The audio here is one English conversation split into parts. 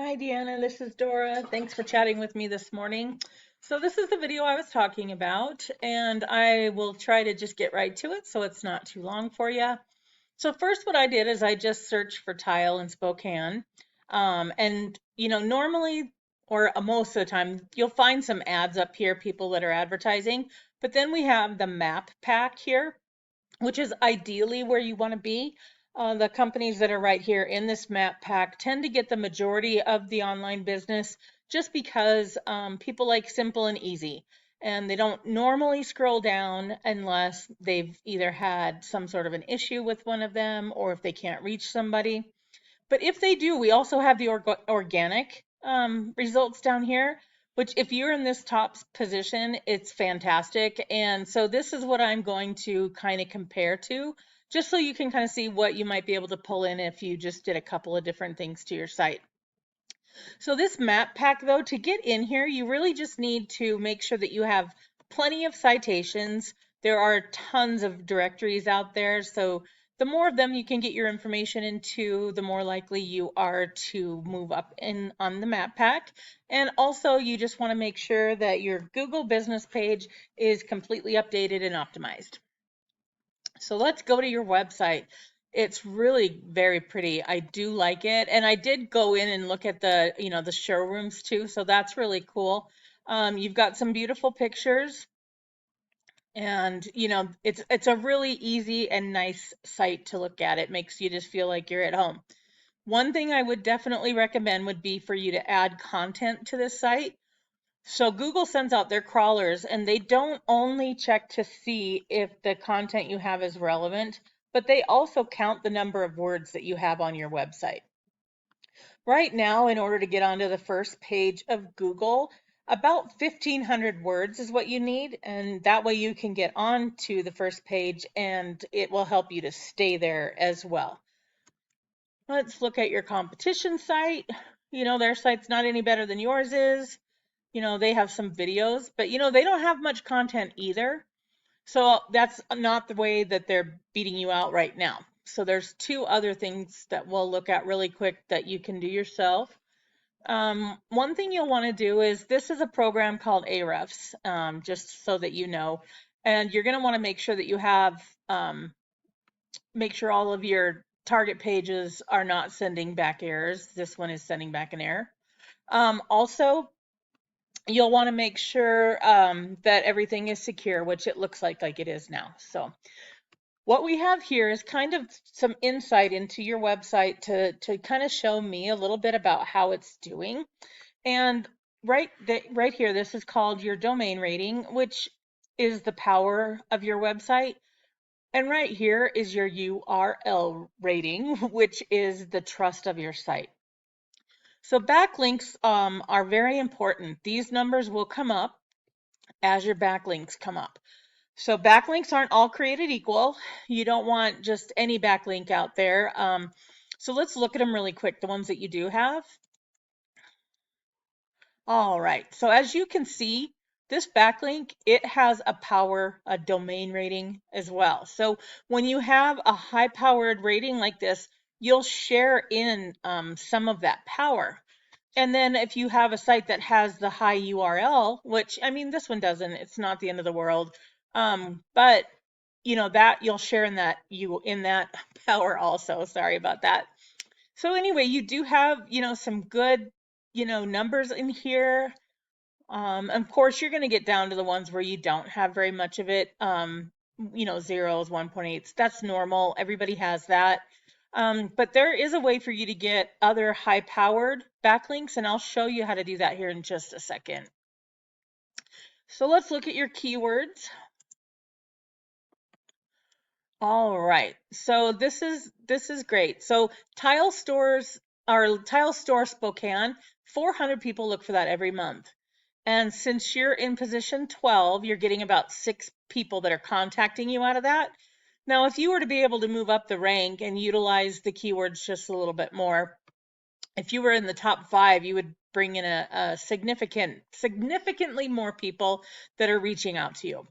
Hi, Deanna. This is Dora. Thanks for chatting with me this morning. So this is the video I was talking about, and I will try to just get right to it so it's not too long for you. So first what I did is I just searched for tile in Spokane. And, normally or most of the time, you'll find some ads up here, people that are advertising. But then we have the map pack here, which is ideally where you want to be. The companies that are right here in this map pack tend to get the majority of the online business just because people like simple and easy. And they don't normally scroll down unless they've either had some sort of an issue with one of them or if they can't reach somebody. But if they do, we also have the organic results down here, which if you're in this top position, it's fantastic. And so this is what I'm going to kind of compare to, just so you can kind of see what you might be able to pull in if you just did a couple of different things to your site. So this map pack, though, to get in here, you really just need to make sure that you have plenty of citations. There are tons of directories out there, so the more of them you can get your information into, the more likely you are to move up in on the map pack. And also, you just want to make sure that your Google business page is completely updated and optimized. So let's go to your website. It's really very pretty. I do like it. And I did go in and look at the showrooms too. So that's really cool. You've got some beautiful pictures and it's a really easy and nice site to look at. It makes you just feel like you're at home. One thing I would definitely recommend would be for you to add content to this site. So Google sends out their crawlers and they don't only check to see if the content you have is relevant, but they also count the number of words that you have on your website. Right now, in order to get onto the first page of Google, about 1,500 words is what you need, and that way you can get onto the first page and it will help you to stay there as well. Let's look at your competition site. Their site's not any better than yours is. They have some videos, but they don't have much content either. So that's not the way that they're beating you out right now. So there's two other things that we'll look at really quick that you can do yourself. One thing you'll want to do is this is a program called Ahrefs, just so that you know, and you're going to want to make sure that you have, make sure all of your target pages are not sending back errors. This one is sending back an error. Also, you'll want to make sure that everything is secure, which it looks like it is now. So what we have here is kind of some insight into your website to kind of show me a little bit about how it's doing. And right here, this is called your domain rating, which is the power of your website. And right here is your URL rating, which is the trust of your site. So backlinks are very important. These numbers will come up as your backlinks come up. So backlinks aren't all created equal. You don't want just any backlink out there. So let's look at them really quick, the ones that you do have. All right, so as you can see, this backlink, it has a domain rating as well. So when you have a high-powered rating like this, you'll share in some of that power. And then if you have a site that has the high URL, which, I mean, this one doesn't, it's not the end of the world. But that you'll share in that power also. Sorry about that. So anyway, you do have, some good, numbers in here. Of course, you're going to get down to the ones where you don't have very much of it. Zeros, 1.8s, that's normal. Everybody has that. But there is a way for you to get other high-powered backlinks, and I'll show you how to do that here in just a second. So let's look at your keywords. All right, so this is great. So Tile Store Spokane, 400 people look for that every month. And since you're in position 12, you're getting about 6 people that are contacting you out of that. Now, if you were to be able to move up the rank and utilize the keywords just a little bit more, if you were in the top 5, you would bring in a significantly more people that are reaching out to you.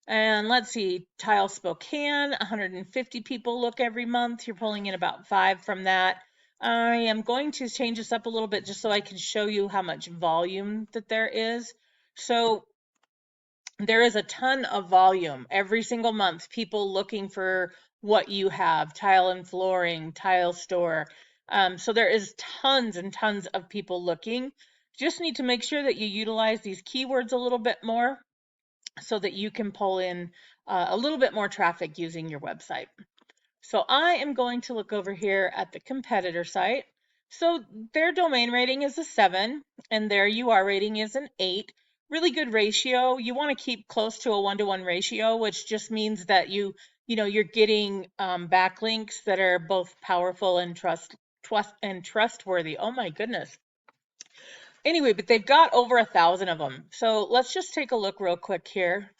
And let's see, Tile Spokane, 150 people look every month. You're pulling in about 5 from that. I am going to change this up a little bit just so I can show you how much volume that there is. So there is a ton of volume every single month, people looking for what you have, tile and flooring, tile store. So there is tons and tons of people looking. Just need to make sure that you utilize these keywords a little bit more so that you can pull in a little bit more traffic using your website. So I am going to look over here at the competitor site. So their domain rating is a 7 and their UR rating is an 8. Really good ratio. You want to keep close to a 1-to-1 ratio, which just means that you're getting backlinks that are both powerful and trustworthy. Oh my goodness. Anyway, but they've got over 1,000 of them. So let's just take a look real quick here.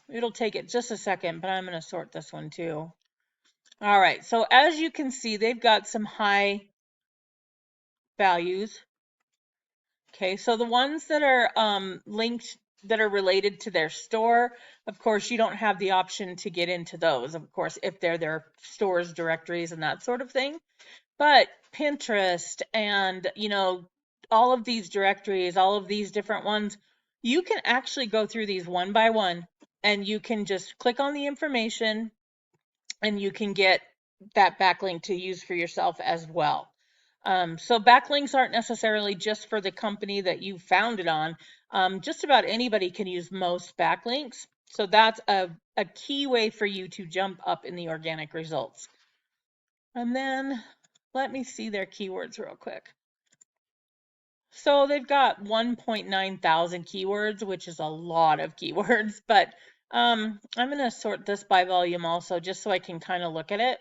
It'll take it just a second, but I'm going to sort this one too. All right, so as you can see, they've got some high values. Okay, so the ones that are linked, that are related to their store, of course, you don't have the option to get into those, of course, if they're their stores, directories, and that sort of thing. But Pinterest and, all of these directories, all of these different ones, you can actually go through these one by one, and you can just click on the information, and you can get that backlink to use for yourself as well. So backlinks aren't necessarily just for the company that you found it on. Just about anybody can use most backlinks. So that's a key way for you to jump up in the organic results. And then let me see their keywords real quick. So they've got 1.9 thousand keywords, which is a lot of keywords, but I'm going to sort this by volume also just so I can kind of look at it.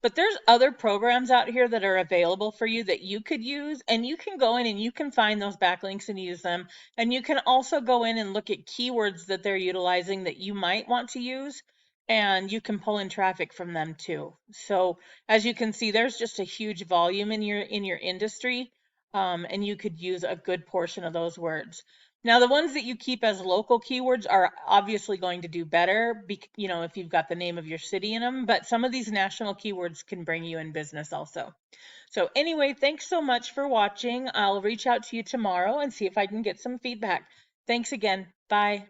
But there's other programs out here that are available for you that you could use, and you can go in and you can find those backlinks and use them. And you can also go in and look at keywords that they're utilizing that you might want to use, and you can pull in traffic from them too. So as you can see, there's just a huge volume in your industry, and you could use a good portion of those words. Now, the ones that you keep as local keywords are obviously going to do better, if you've got the name of your city in them, but some of these national keywords can bring you in business also. So anyway, thanks so much for watching. I'll reach out to you tomorrow and see if I can get some feedback. Thanks again. Bye.